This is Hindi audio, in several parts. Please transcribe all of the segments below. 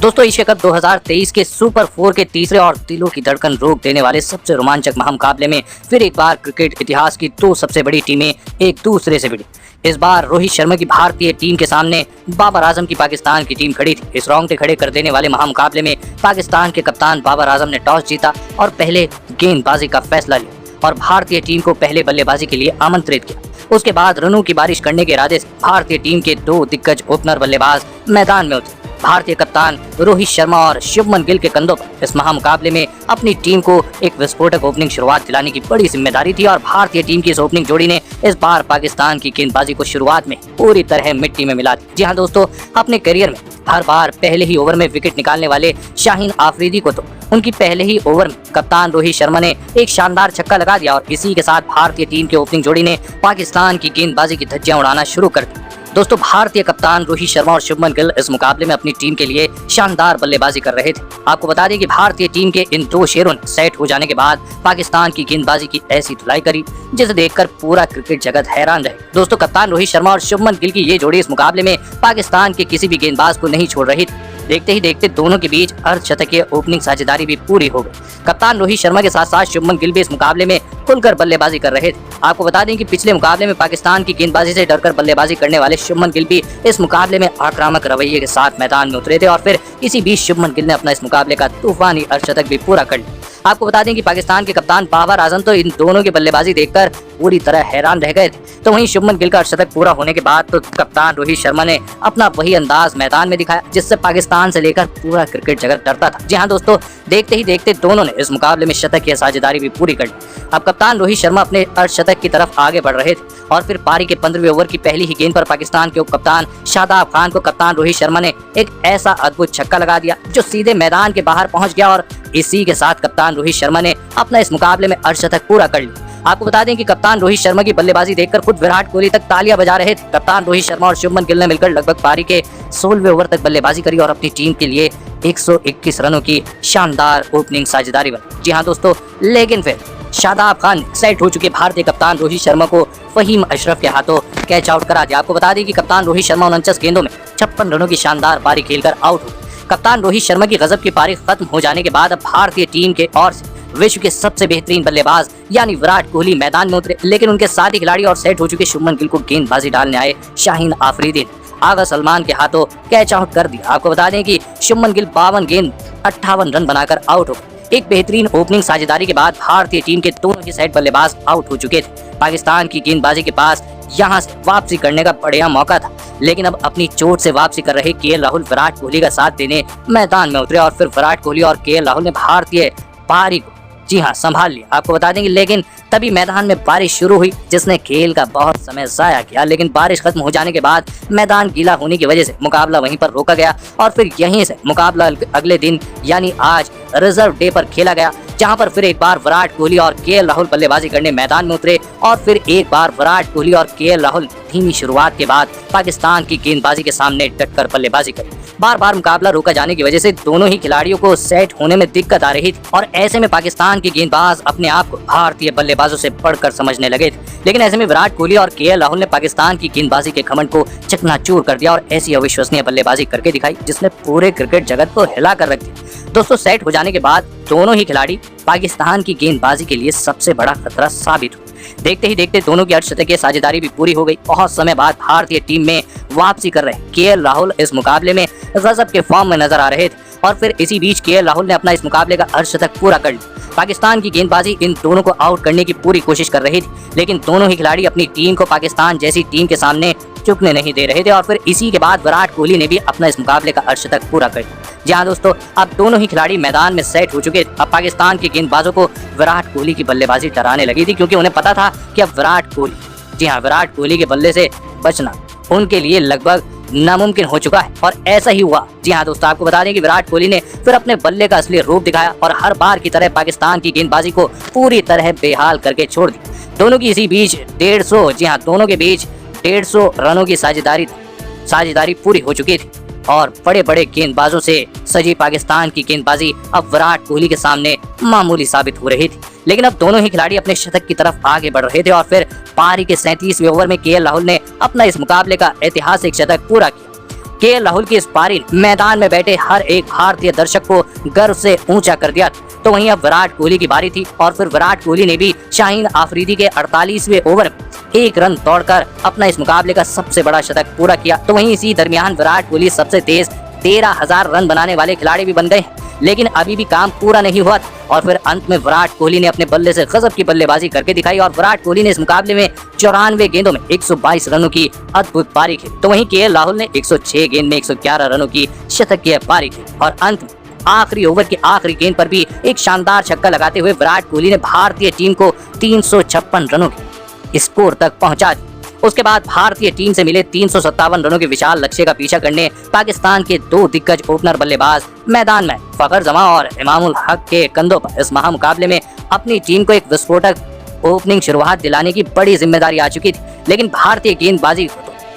दोस्तों एशिया कप 2023 के सुपर 4 के तीसरे और दिलों की धड़कन रोक देने वाले सबसे रोमांचक महामुकाबले में फिर एक बार क्रिकेट इतिहास की दो सबसे बड़ी टीमें एक दूसरे से भिड़ी। इस बार रोहित शर्मा की भारतीय टीम के सामने बाबर आजम की पाकिस्तान की टीम खड़ी थी। इस रोंगटे खड़े कर देने वाले महामुकाबले में पाकिस्तान के कप्तान बाबर आजम ने टॉस जीता और पहले गेंदबाजी का फैसला लिया और भारतीय टीम को पहले बल्लेबाजी के लिए आमंत्रित किया। उसके बाद रनों की बारिश करने के इरादे से भारतीय टीम के दो दिग्गज ओपनर बल्लेबाज मैदान में उतरे। भारतीय कप्तान रोहित शर्मा और शुभमन गिल के कंधों पर इस महामुकाबले में अपनी टीम को एक विस्फोटक ओपनिंग शुरुआत दिलाने की बड़ी जिम्मेदारी थी और भारतीय टीम की इस ओपनिंग जोड़ी ने इस बार पाकिस्तान की गेंदबाजी को शुरुआत में पूरी तरह मिट्टी में मिला दी। जी हाँ दोस्तों, अपने करियर में हर बार पहले ही ओवर में विकेट निकालने वाले शाहीन आफरीदी को तो उनकी पहले ही ओवर में कप्तान रोहित शर्मा ने एक शानदार छक्का लगा दिया और इसी के साथ भारतीय टीम की ओपनिंग जोड़ी ने पाकिस्तान की गेंदबाजी की धज्जियां उड़ाना शुरू कर दी। दोस्तों, भारतीय कप्तान रोहित शर्मा और शुभमन गिल इस मुकाबले में अपनी टीम के लिए शानदार बल्लेबाजी कर रहे थे। आपको बता दें कि भारतीय टीम के इन दो शेरों ने सेट हो जाने के बाद पाकिस्तान की गेंदबाजी की ऐसी धुलाई करी जिसे देखकर पूरा क्रिकेट जगत हैरान रहे। दोस्तों, कप्तान रोहित शर्मा और शुभमन गिल की ये जोड़ी इस मुकाबले में पाकिस्तान के किसी भी गेंदबाज को नहीं छोड़ रही थी। देखते ही देखते दोनों के बीच अर्धशतकीय ओपनिंग साझेदारी भी पूरी हो गई। कप्तान रोहित शर्मा के साथ साथ शुभमन गिल भी इस मुकाबले में खुलकर बल्लेबाजी कर रहे थे। आपको बता दें कि पिछले मुकाबले में पाकिस्तान की गेंदबाजी से डरकर बल्लेबाजी करने वाले शुभमन गिल भी इस मुकाबले में आक्रामक रवैये के साथ मैदान में उतरे थे और फिर इसी बीच शुभमन गिल ने अपना इस मुकाबले का तूफानी अर्धशतक भी पूरा कर लिया। आपको बता दें कि पाकिस्तान के कप्तान बाबर आजम तो इन दोनों की बल्लेबाजी देखकर पूरी तरह हैरान रह गए थे। तो वहीं शुभमन गिल का अर्धशतक पूरा होने के बाद तो कप्तान रोहित शर्मा ने अपना वही अंदाज मैदान में दिखाया जिससे पाकिस्तान से लेकर पूरा क्रिकेट जगत डरता था। जी हाँ दोस्तों, देखते ही देखते दोनों ने इस मुकाबले में शतकीय साझेदारी भी पूरी कर ली। अब कप्तान रोहित शर्मा अपने अर्धशतक की तरफ आगे बढ़ रहे थे और फिर पारी के 15वें ओवर की पहली ही गेंद पर पाकिस्तान के उप कप्तान शादाब खान को कप्तान रोहित शर्मा ने एक ऐसा अद्भुत छक्का लगा दिया जो सीधे मैदान के बाहर पहुंच गया और इसी के साथ कप्तान रोहित शर्मा ने अपना इस मुकाबले में अर्धशतक पूरा कर लिया। आपको बता दें कि कप्तान रोहित शर्मा की बल्लेबाजी देखकर खुद विराट कोहली तक तालियां बजा रहे थे। कप्तान रोहित शर्मा और शुभमन गिल ने मिलकर लगभग पारी के 16वें ओवर तक बल्लेबाजी करी और अपनी टीम के लिए 121 रनों की शानदार ओपनिंग साझेदारी बनी। जी हाँ दोस्तों, लेकिन फिर शादाब खान ने सेट हो चुके भारतीय कप्तान रोहित शर्मा को फहीम अशरफ के हाथों कैच आउट करा दिया। आपको बता दें कि कप्तान रोहित शर्मा 49 गेंदों में 56 रनों की शानदार पारी खेलकर आउट हो। कप्तान रोहित शर्मा की गजब की पारी खत्म हो जाने के बाद अब भारतीय टीम के ओर से विश्व के सबसे बेहतरीन बल्लेबाज यानी विराट कोहली मैदान में उतरे, लेकिन उनके साथी खिलाड़ी और सेट हो चुके शुभमन गिल को गेंदबाजी डालने आए शाहीन आफरीदी ने आगा सलमान के हाथों कैच आउट कर दिया। आपको बता दें कि शुभमन गिल 52 गेंद 58 रन बनाकर आउट हो। एक बेहतरीन ओपनिंग साझेदारी के बाद भारतीय टीम के दोनों ही सेट बल्लेबाज आउट हो चुके थे। पाकिस्तान की गेंदबाजी के पास यहां से वापसी करने का बढ़िया मौका था, लेकिन अब अपनी चोट से वापसी कर रहे केएल राहुल विराट कोहली का साथ देने मैदान में उतरे और फिर विराट कोहली और केएल राहुल ने भारतीय पारी को जी हाँ संभाल लिया। आपको बता देंगे लेकिन तभी मैदान में बारिश शुरू हुई जिसने खेल का बहुत समय जाया किया, लेकिन बारिश खत्म हो जाने के बाद मैदान गीला होने की वजह से मुकाबला वहीं पर रोका गया और फिर यहीं से मुकाबला अगले दिन यानी आज रिजर्व डे पर खेला गया, जहां पर फिर एक बार विराट कोहली और केएल राहुल बल्लेबाजी करने मैदान में उतरे और फिर एक बार विराट कोहली और केएल राहुल धीमी शुरुआत के बाद पाकिस्तान की गेंदबाजी के सामने डटकर बल्लेबाजी करी। बार बार मुकाबला रोका जाने की वजह से दोनों ही खिलाड़ियों को सेट होने में दिक्कत आ रही थी और ऐसे में पाकिस्तान के गेंदबाज अपने आप को भारतीय बल्लेबाजों से बढ़कर समझने लगे थे। लेकिन ऐसे में विराट कोहली और केएल राहुल ने पाकिस्तान की गेंदबाजी के घमंड को चकनाचूर कर दिया और ऐसी अविश्वसनीय बल्लेबाजी करके दिखाई जिसने पूरे क्रिकेट जगत को हिला कर रख दिया। दोस्तों, सेट हो जाने के बाद दोनों ही खिलाड़ी पाकिस्तान की गेंदबाजी के लिए सबसे बड़ा खतरा साबित हुए। देखते ही देखते दोनों की अर्धशतकीय साझेदारी भी पूरी हो गई। बहुत समय बाद भारतीय टीम में वापसी कर रहे केएल राहुल इस मुकाबले में गजब के फॉर्म में नजर आ रहे थे और फिर इसी बीच केएल राहुल ने अपना इस मुकाबले का अर्धशतक पूरा कर लिया। पाकिस्तान की गेंदबाजी इन दोनों को आउट करने की पूरी कोशिश कर रही थी, लेकिन दोनों ही खिलाड़ी अपनी टीम को पाकिस्तान जैसी टीम के सामने चुकने नहीं दे रहे थे और फिर इसी के बाद विराट कोहली ने भी अपना इस मुकाबले का अर्धशतक पूरा कर दिया। जी हाँ दोस्तों, अब दोनों ही खिलाड़ी मैदान में सेट हो चुके। अब पाकिस्तान के गेंदबाजों को विराट कोहली की बल्लेबाजी डराने लगी थी क्योंकि उन्हें पता था कि अब विराट कोहली के बल्ले से बचना उनके लिए लगभग नामुमकिन हो चुका है और ऐसा ही हुआ। जी हाँ दोस्तों, आपको बता दें कि विराट कोहली ने फिर अपने बल्ले का असली रूप दिखाया और हर बार की तरह पाकिस्तान की गेंदबाजी को पूरी तरह बेहाल करके छोड़ दी। दोनों की इसी बीच 150 रनों की साझेदारी पूरी हो चुकी थी और बड़े बड़े गेंदबाजों से सजी पाकिस्तान की गेंदबाजी अब विराट कोहली के सामने मामूली साबित हो रही थी। लेकिन अब दोनों ही खिलाड़ी अपने शतक की तरफ आगे बढ़ रहे थे और फिर पारी के 37वें ओवर में केएल राहुल ने अपना इस मुकाबले का ऐतिहासिक शतक पूरा किया। केएल राहुल की इस पारी ने मैदान में बैठे हर एक भारतीय दर्शक को गर्व से ऊंचा कर दिया। तो वहीं अब विराट कोहली की बारी थी और फिर विराट कोहली ने भी शाहीन अफरीदी के 48वें ओवर में 1 रन तोड़कर अपना इस मुकाबले का सबसे बड़ा शतक पूरा किया। तो वहीं इसी दरमियान विराट कोहली सबसे तेज 13,000 रन बनाने वाले खिलाड़ी भी बन गए, लेकिन अभी भी काम पूरा नहीं हुआ और फिर अंत में विराट कोहली ने अपने बल्ले से गजब की बल्लेबाजी करके दिखाई और विराट कोहली ने इस मुकाबले में 94 गेंदों में 122 रनों की अद्भुत पारी खेली। तो वहीं केएल राहुल ने 106 गेंद में 111 रनों की शतकीय पारी खेली और अंत में आखिरी ओवर की आखिरी गेंद पर भी एक शानदार छक्का लगाते हुए विराट कोहली ने भारतीय टीम को 356 रनों के स्कोर तक पहुंचा दिया। उसके बाद भारतीय टीम से मिले 357 रनों के विशाल लक्ष्य का पीछा करने पाकिस्तान के 2 दिग्गज ओपनर बल्लेबाज मैदान में फखर जमां और इमामुल हक के कंधों पर इस महामुकाबले में अपनी टीम को एक विस्फोटक ओपनिंग शुरुआत दिलाने की बड़ी जिम्मेदारी आ चुकी थी। लेकिन भारतीय गेंदबाजी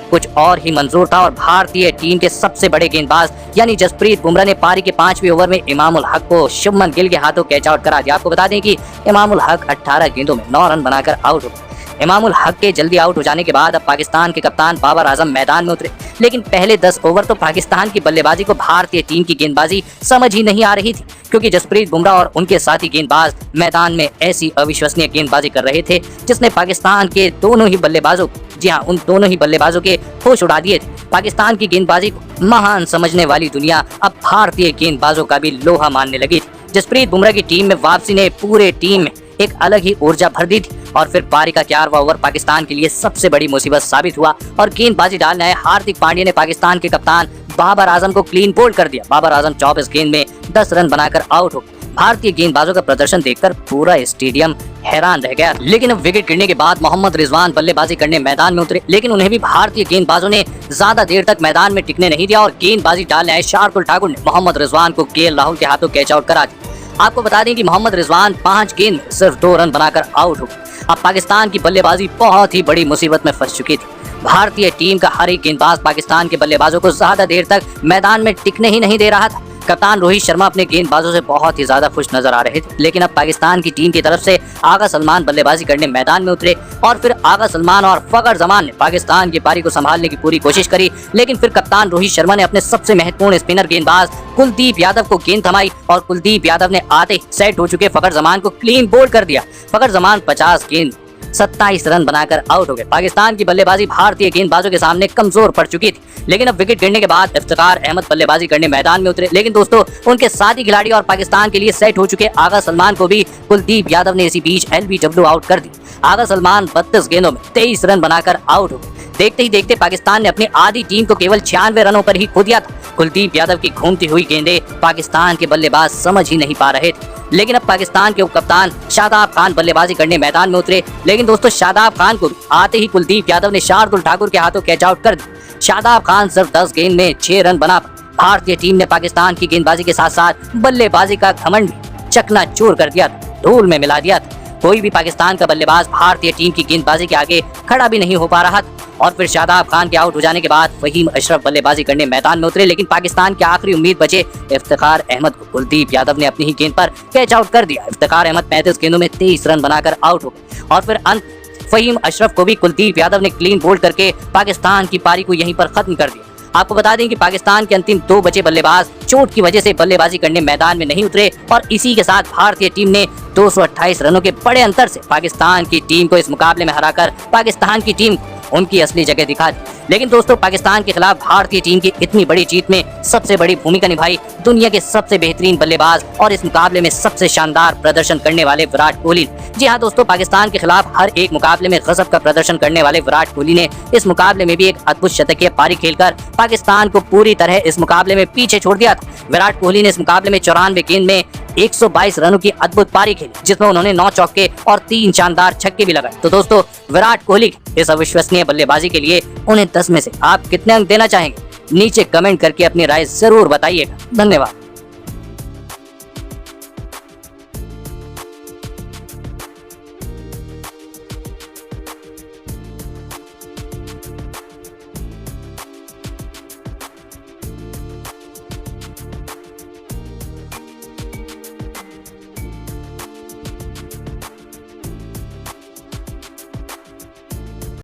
कुछ और ही मंजूर था और भारतीय टीम के सबसे बड़े गेंदबाज यानी जसप्रीत बुमराह ने पारी के 5वें ओवर में इमामुल हक को शुभमन गिल के हाथों कैच आउट करा दिया। आपको बता दें कि इमामुल हक 18 गेंदों में 9 रन बनाकर आउट हो गए। इमामुल हक के जल्दी आउट हो जाने के बाद अब पाकिस्तान के कप्तान बाबर आजम मैदान में उतरे, लेकिन पहले 10 ओवर तो पाकिस्तान की बल्लेबाजी को भारतीय टीम की गेंदबाजी समझ ही नहीं आ रही थी, क्योंकि जसप्रीत बुमराह और उनके साथी गेंदबाज मैदान में ऐसी अविश्वसनीय गेंदबाजी कर रहे थे जिसने पाकिस्तान के दोनों ही बल्लेबाजों, जी हाँ, उन दोनों ही बल्लेबाजों के होश उड़ा दिए थे। पाकिस्तान की गेंदबाजी को महान समझने वाली दुनिया अब भारतीय गेंदबाजों का भी लोहा मानने लगी थी। जसप्रीत बुमराह की टीम में वापसी ने पूरे टीम में एक अलग ही ऊर्जा भर दी थी और फिर पारी का 4वां ओवर पाकिस्तान के लिए सबसे बड़ी मुसीबत साबित हुआ और गेंदबाजी डालने आए हार्दिक पांड्या ने पाकिस्तान के कप्तान बाबर आजम को क्लीन बोल्ड कर दिया। बाबर आजम 24 गेंद में 10 रन बनाकर आउट हो गए। भारतीय गेंदबाजों का प्रदर्शन देखकर पूरा स्टेडियम हैरान रह गया। लेकिन अब विकेट गिरने के बाद मोहम्मद रिजवान बल्लेबाजी करने मैदान में उतरे, लेकिन उन्हें भी भारतीय गेंदबाजों ने ज्यादा देर तक मैदान में टिकने नहीं दिया और गेंदबाजी डालने आए शार्दुल ठाकुर ने मोहम्मद रिजवान को केएल राहुल के हाथों कैच आउट करा दिया। आपको बता दें कि मोहम्मद रिजवान 5 गेंद में सिर्फ 2 रन बनाकर आउट हो गए। अब पाकिस्तान की बल्लेबाजी बहुत ही बड़ी मुसीबत में फंस चुकी थी। भारतीय टीम का हर एक गेंदबाज पाकिस्तान के बल्लेबाजों को ज्यादा देर तक मैदान में टिकने ही नहीं दे रहा था। कप्तान रोहित शर्मा अपने गेंदबाजों से बहुत ही ज्यादा खुश नजर आ रहे थे, लेकिन अब पाकिस्तान की टीम की तरफ से आगा सलमान बल्लेबाजी करने मैदान में उतरे और फिर आगा सलमान और फखर जमान ने पाकिस्तान की पारी को संभालने की पूरी कोशिश करी, लेकिन फिर कप्तान रोहित शर्मा ने अपने सबसे महत्वपूर्ण स्पिनर गेंदबाज कुलदीप यादव को गेंद थमाई और कुलदीप यादव ने आते सेट हो चुके फखर जमान को क्लीन बोल्ड कर दिया। फखर जमान 50 गेंद 27 रन बनाकर आउट हो गए। पाकिस्तान की बल्लेबाजी भारतीय गेंदबाजों के सामने कमजोर पड़ चुकी थी, लेकिन अब विकेट गिरने के बाद इफ्तिखार अहमद बल्लेबाजी करने मैदान में उतरे, लेकिन दोस्तों उनके साथी खिलाड़ी और पाकिस्तान के लिए सेट हो चुके आगा सलमान को भी कुलदीप यादव ने इसी बीच LBW आउट कर दी। आगा सलमान 32 गेंदों में 23 रन बनाकर आउट हो गए। देखते ही देखते पाकिस्तान ने अपनी आधी टीम को केवल 96 रनों पर ही खो दिया था। कुलदीप यादव की घूमती हुई गेंदें पाकिस्तान के बल्लेबाज समझ ही नहीं पा रहे थे, लेकिन अब पाकिस्तान के उपकप्तान शादाब खान बल्लेबाजी करने मैदान में उतरे, लेकिन दोस्तों शादाब खान को आते ही कुलदीप यादव ने शार्दुल ठाकुर के हाथों कैच आउट कर दी। शादाब खान सिर्फ 10 गेंद में 6 रन बना। भारतीय टीम ने पाकिस्तान की गेंदबाजी के साथ साथ बल्लेबाजी का घमंड भी चकनाचूर कर दिया था, धूल में मिला दिया था। कोई भी पाकिस्तान का बल्लेबाज भारतीय टीम की गेंदबाजी के आगे खड़ा भी नहीं हो पा रहा था और फिर शादाब खान के आउट हो जाने के बाद फहीम अशरफ बल्लेबाजी करने मैदान में उतरे, लेकिन पाकिस्तान के आखिरी उम्मीद बचे इफ्तिखार अहमद को कुलदीप यादव ने अपनी ही गेंद पर कैच आउट कर दिया। इफ्तिखार अहमद 35 गेंदों में 23 रन बनाकर आउट हो गए और फिर अंत फहीम अशरफ को भी कुलदीप यादव ने क्लीन बोल्ड करके पाकिस्तान की पारी को यहीं पर खत्म कर दिया। आपको बता दें कि पाकिस्तान के अंतिम 2 बचे बल्लेबाज चोट की वजह से बल्लेबाजी करने मैदान में नहीं उतरे और इसी के साथ भारतीय टीम ने 228 रनों के बड़े अंतर से पाकिस्तान की टीम को इस मुकाबले में हराकर पाकिस्तान की टीम उनकी असली जगह दिखा दी। लेकिन दोस्तों पाकिस्तान के खिलाफ भारतीय टीम की इतनी बड़ी जीत में सबसे बड़ी भूमिका निभाई दुनिया के सबसे बेहतरीन बल्लेबाज और इस मुकाबले में सबसे शानदार प्रदर्शन करने वाले विराट कोहली। जी हाँ दोस्तों, पाकिस्तान के खिलाफ हर एक मुकाबले में गजब का प्रदर्शन करने वाले विराट कोहली ने इस मुकाबले में भी एक अद्भुत शतकीय पारी खेलकर पाकिस्तान को पूरी तरह इस मुकाबले में पीछे छोड़ दिया था। विराट कोहली ने इस मुकाबले में 94 गेंद में 122 रनों की अद्भुत पारी खेली, जिसमें उन्होंने 9 चौके और 3 शानदार छक्के भी लगाए। तो दोस्तों विराट कोहली इस अविश्वसनीय बल्लेबाजी के लिए उन्हें 10 में से आप कितने अंक देना चाहेंगे? नीचे कमेंट करके अपनी राय जरूर बताइएगा। धन्यवाद।